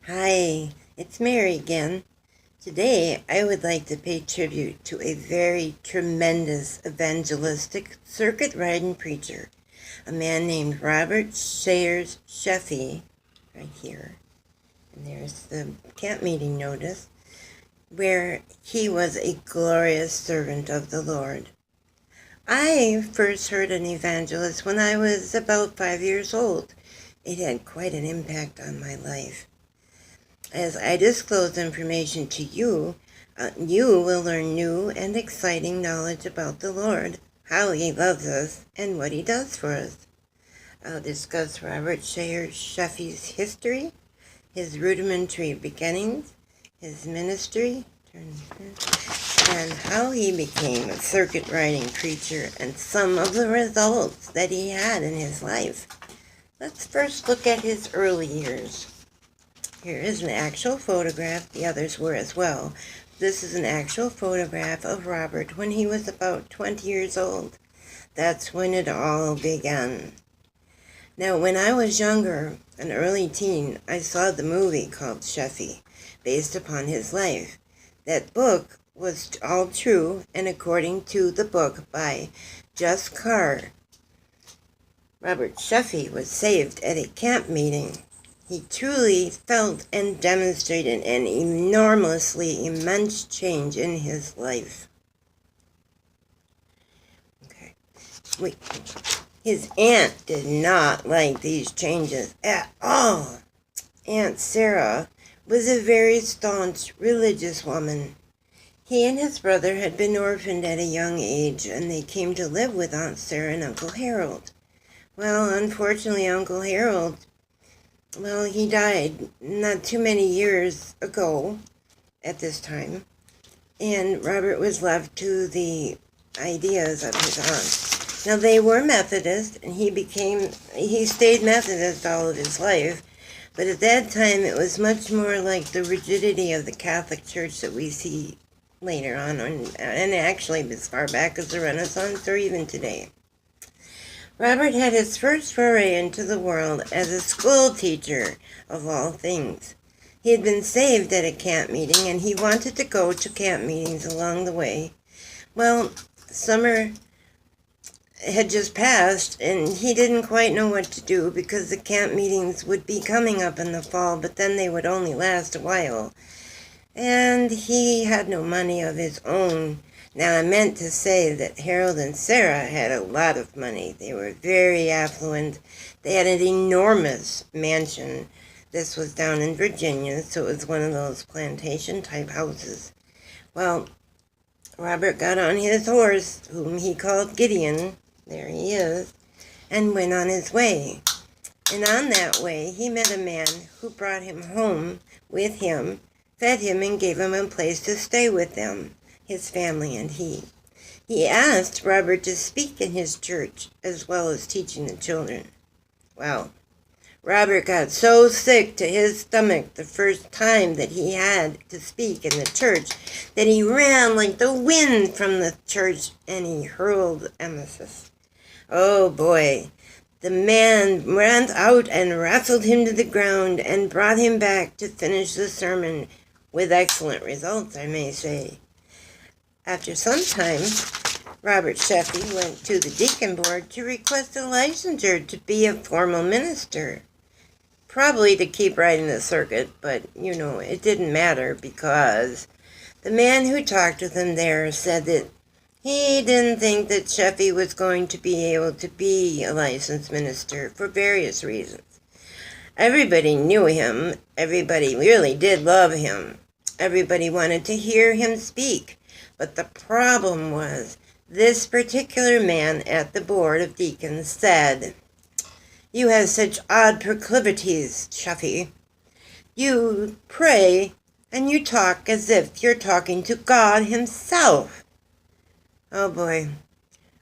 Hi, it's Mary again. Today, I would like to pay tribute to a very tremendous evangelistic circuit-riding preacher, a man named Robert Sheffey, right here. And there's the camp meeting notice, where he was a glorious servant of the Lord. I first heard an evangelist when I was about 5 years old. It had quite an impact on my life. As I disclose information to you, you will learn new and exciting knowledge about the Lord, how He loves us, and what He does for us. I'll discuss Robert Sheffey's history, his rudimentary beginnings, his ministry, and how he became a circuit-riding preacher and some of the results that he had in his life. Let's first look at his early years. Here is an actual photograph. The others were as well. This is an actual photograph of Robert when he was about 20 years old. That's when it all began. Now, when I was younger, an early teen, I saw the movie called Sheffey, based upon his life. That book was all true, and according to the book by Just Carr, Robert Sheffey was saved at a camp meeting. He truly felt and demonstrated an enormously immense change in his life. Okay. His aunt did not like these changes at all. Aunt Sarah was a very staunch religious woman. He and his brother had been orphaned at a young age, and they came to live with Aunt Sarah and Uncle Harold. Well, unfortunately, Uncle Harold, he died not too many years ago at this time, and Robert was left to the ideas of his aunt. Now, they were Methodist, and he stayed Methodist all of his life, but at that time it was much more like the rigidity of the Catholic Church that we see later on, and actually as far back as the Renaissance or even today. Robert had his first foray into the world as a school teacher, of all things. He had been saved at a camp meeting, and he wanted to go to camp meetings along the way. Well, summer had just passed, and he didn't quite know what to do because the camp meetings would be coming up in the fall, but then they would only last a while. And he had no money of his own. Now, I meant to say that Harold and Sarah had a lot of money. They were very affluent. They had an enormous mansion. This was down in Virginia, so it was one of those plantation-type houses. Well, Robert got on his horse, whom he called Gideon, there he is, and went on his way. And on that way, he met a man who brought him home with him, fed him, and gave him a place to stay with them, his family and he. He asked Robert to speak in his church as well as teaching the children. Well, Robert got so sick to his stomach the first time that he had to speak in the church that he ran like the wind from the church and he hurled emesis. Oh boy, the man ran out and wrestled him to the ground and brought him back to finish the sermon with excellent results, I may say. After some time, Robert Sheffey went to the deacon board to request a licensure to be a formal minister. Probably to keep riding the circuit, but, it didn't matter because the man who talked with him there said that he didn't think that Sheffey was going to be able to be a licensed minister for various reasons. Everybody knew him. Everybody really did love him. Everybody wanted to hear him speak. But the problem was, this particular man at the board of deacons said, "You have such odd proclivities, Sheffey. You pray and you talk as if you're talking to God himself." Oh boy.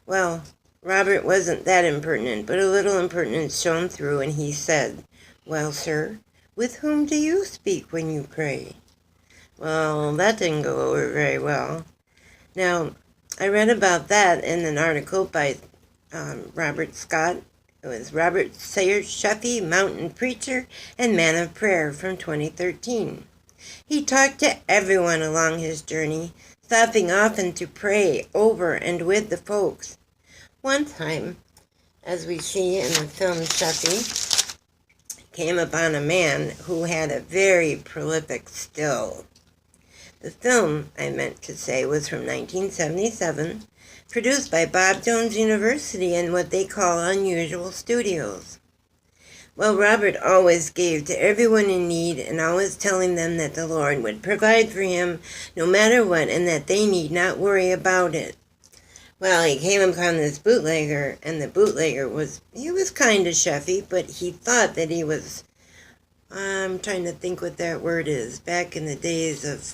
Well, Robert wasn't that impertinent, but a little impertinence shone through, and he said, "Well, sir, with whom do you speak when you pray?" Well, that didn't go over very well. Now, I read about that in an article by Robert Scott, It was Robert Sheffey, mountain preacher and man of prayer from 2013. He talked to everyone along his journey, stopping often to pray over and with the folks. One time, as we see in the film Sheffey, came upon a man who had a very prolific still. The film, I meant to say, was from 1977, produced by Bob Jones University in what they call unusual studios. Well, Robert always gave to everyone in need and always telling them that the Lord would provide for him no matter what and that they need not worry about it. Well, he came upon this bootlegger, and the bootlegger was kind of Sheffey, but he thought that he was, I'm trying to think what that word is, back in the days of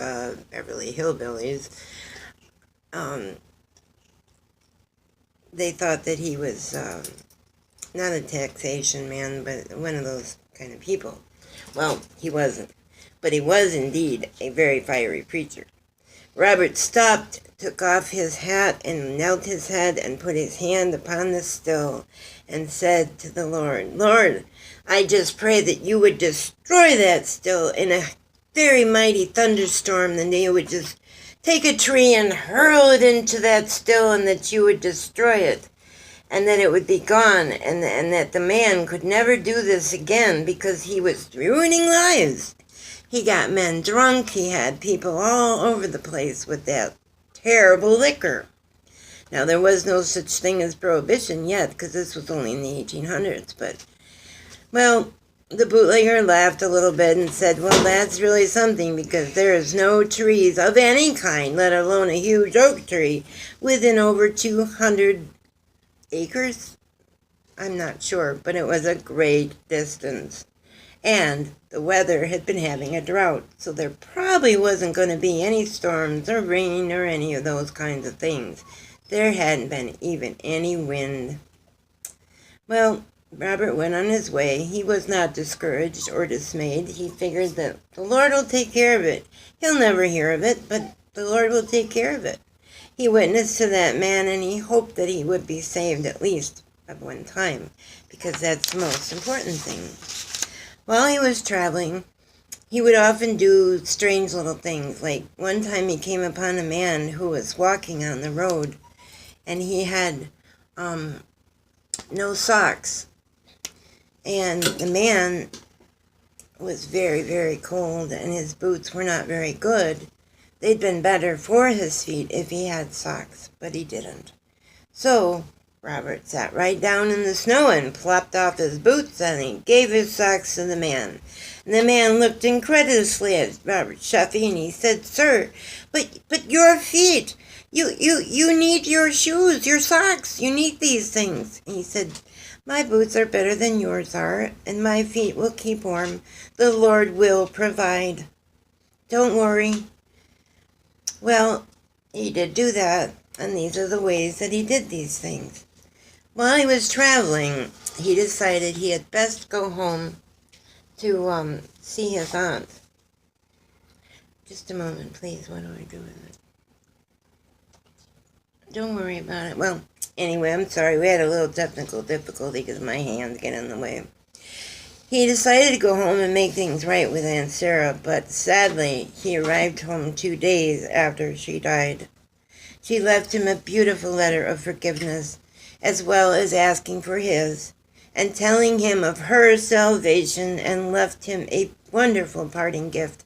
Beverly Hillbillies, they thought that he was not a taxation man, but one of those kind of people. Well, he wasn't, but he was indeed a very fiery preacher. Robert stopped, took off his hat, and knelt his head and put his hand upon the still and said to the Lord, "Lord, I just pray that you would destroy that still in a very mighty thunderstorm, and that you would just take a tree and hurl it into that still, and that you would destroy it, and that it would be gone, and that the man could never do this again because he was ruining lives. He got men drunk. He had people all over the place with that terrible liquor." Now, there was no such thing as prohibition yet, because this was only in the 1800s, but, well, the bootlegger laughed a little bit and said, "Well, that's really something, because there is no trees of any kind, let alone a huge oak tree, within over 200 acres? I'm not sure, but it was a great distance. And the weather had been having a drought, so there probably wasn't going to be any storms or rain or any of those kinds of things. There hadn't been even any wind. Well, Robert went on his way. He was not discouraged or dismayed. He figured that the Lord will take care of it. He'll never hear of it, but the Lord will take care of it. He witnessed to that man, and he hoped that he would be saved at least at one time, because that's the most important thing. While he was traveling, he would often do strange little things. Like one time he came upon a man who was walking on the road, and he had no socks. And the man was very, very cold, and his boots were not very good. They'd been better for his feet if he had socks, but he didn't. So Robert sat right down in the snow and plopped off his boots, and he gave his socks to the man. And the man looked incredulously at Robert Sheffey, and he said, "Sir, but your feet, you need your shoes, your socks, you need these things." And he said, "My boots are better than yours are, and my feet will keep warm. The Lord will provide. Don't worry." Well, he did do that, and these are the ways that he did these things. While he was traveling, he decided he had best go home to see his aunt. Just a moment, please. What do I do with it? Don't worry about it. Well, anyway, I'm sorry. We had a little technical difficulty because my hands get in the way. He decided to go home and make things right with Aunt Sarah, but sadly, he arrived home 2 days after she died. She left him a beautiful letter of forgiveness, as well as asking for his, and telling him of her salvation, and left him a wonderful parting gift,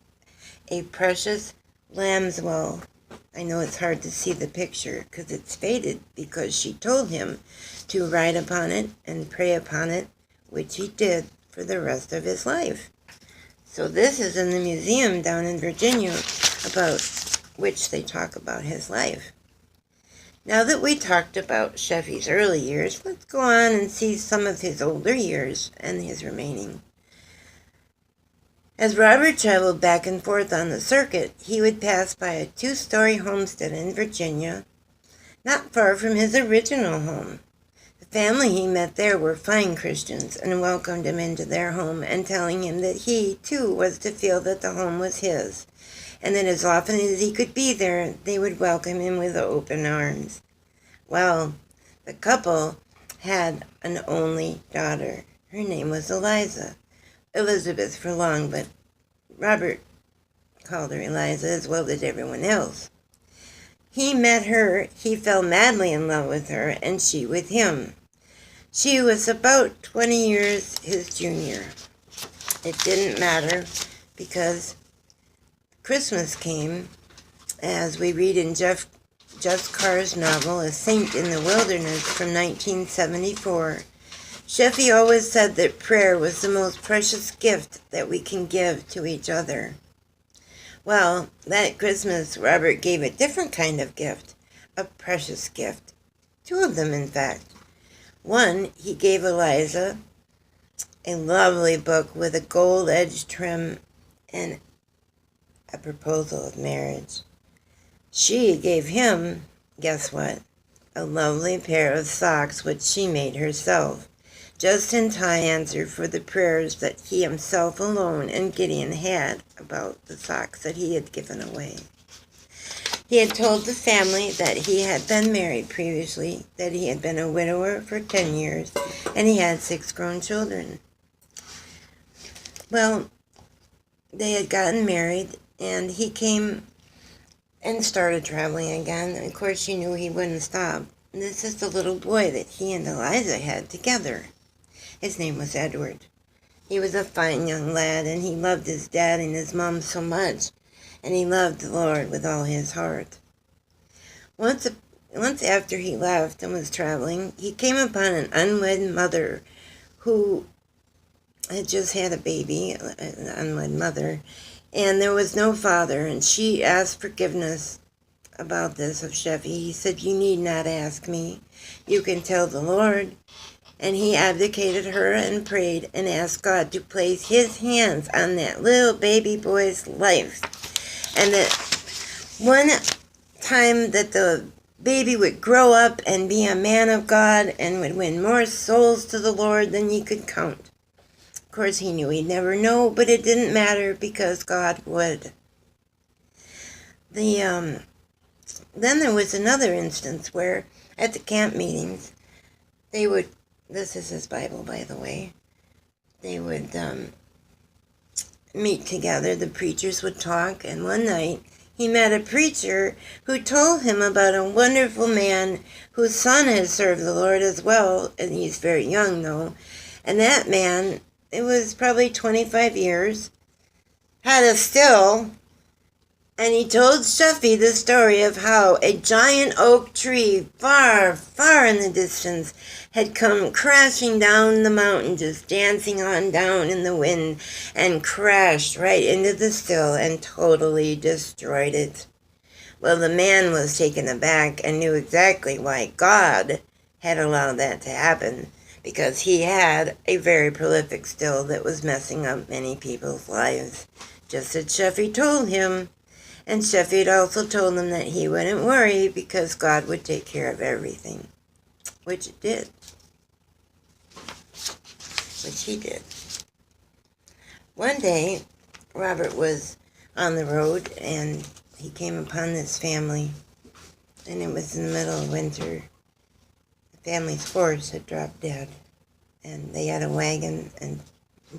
a precious lamb's wool. I know it's hard to see the picture because it's faded, because she told him to write upon it and pray upon it, which he did for the rest of his life. So this is in the museum down in Virginia, about which they talk about his life. Now that we talked about Sheffey's early years, let's go on and see some of his older years and his remaining. As Robert traveled back and forth on the circuit, he would pass by a 2-story homestead in Virginia, not far from his original home. The family he met there were fine Christians and welcomed him into their home, and telling him that he, too, was to feel that the home was his, and that as often as he could be there, they would welcome him with open arms. Well, the couple had an only daughter. Her name was Eliza. Elizabeth for long, but Robert called her Eliza as well as everyone else. He met her, he fell madly in love with her, and she with him. She was about 20 years his junior. It didn't matter because Christmas came, as we read in Just Carr's novel, A Saint in the Wilderness from 1974. Sheffey always said that prayer was the most precious gift that we can give to each other. Well, that Christmas, Robert gave a different kind of gift, a precious gift. Two of them, in fact. One, he gave Eliza a lovely book with a gold-edged trim and a proposal of marriage. She gave him, guess what, a lovely pair of socks which she made herself, just in time answer for the prayers that he himself alone and Gideon had about the socks that he had given away. He had told the family that he had been married previously, that he had been a widower for 10 years, and he had 6 grown children. Well, they had gotten married, and he came and started traveling again. And of course, she knew he wouldn't stop. And this is the little boy that he and Eliza had together. His name was Edward. He was a fine young lad, and he loved his dad and his mom so much, and he loved the Lord with all his heart. Once after he left and was traveling, he came upon an unwed mother who had just had a baby, an unwed mother, and there was no father, and she asked forgiveness about this of Sheffey. He said, "You need not ask me. You can tell the Lord." And he abdicated her and prayed and asked God to place his hands on that little baby boy's life. And that one time that the baby would grow up and be a man of God and would win more souls to the Lord than he could count. Of course, he knew he'd never know, but it didn't matter because God would. Then there was another instance where at the camp meetings, they would, this is his Bible, by the way, they would meet together, the preachers would talk, and one night he met a preacher who told him about a wonderful man whose son had served the Lord as well, and he's very young though, and that man, it was probably 25 years, had a still, and he told Sheffey the story of how a giant oak tree far, far in the distance had come crashing down the mountain, just dancing on down in the wind, and crashed right into the still and totally destroyed it. Well, the man was taken aback and knew exactly why God had allowed that to happen, because he had a very prolific still that was messing up many people's lives, just as Sheffey told him. And Sheffey had also told him that he wouldn't worry because God would take care of everything, which it did. Which he did. One day, Robert was on the road and he came upon this family, and it was in the middle of winter. The family's horse had dropped dead, and they had a wagon and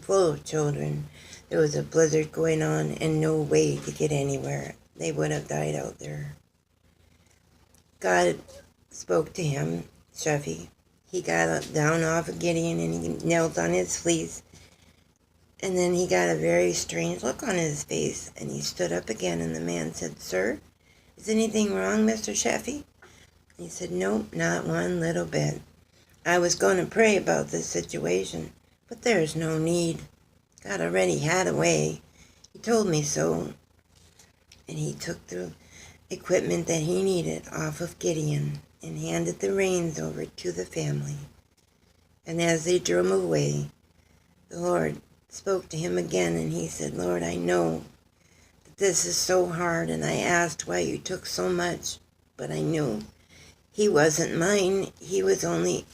full of children. There was a blizzard going on and no way to get anywhere. They would have died out there. God spoke to him, Sheffey. He got down off of Gideon and he knelt on his fleece. And then he got a very strange look on his face. And he stood up again and the man said, "Sir, is anything wrong, Mr. Sheffey?" He said, "Nope, not one little bit. I was going to pray about this situation, but there's no need. God already had a way. He told me so." And he took the equipment that he needed off of Gideon and handed the reins over to the family. And as they drove away, the Lord spoke to him again and he said, "Lord, I know that this is so hard, and I asked why you took so much, but I knew he wasn't mine. He was only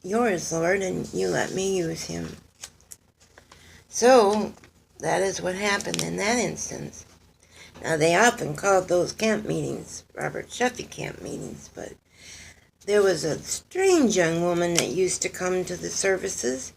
yours, Lord, and you let me use him." So that is what happened in that instance. Now, they often called those camp meetings Robert Sheffey camp meetings, but there was a strange young woman that used to come to the services.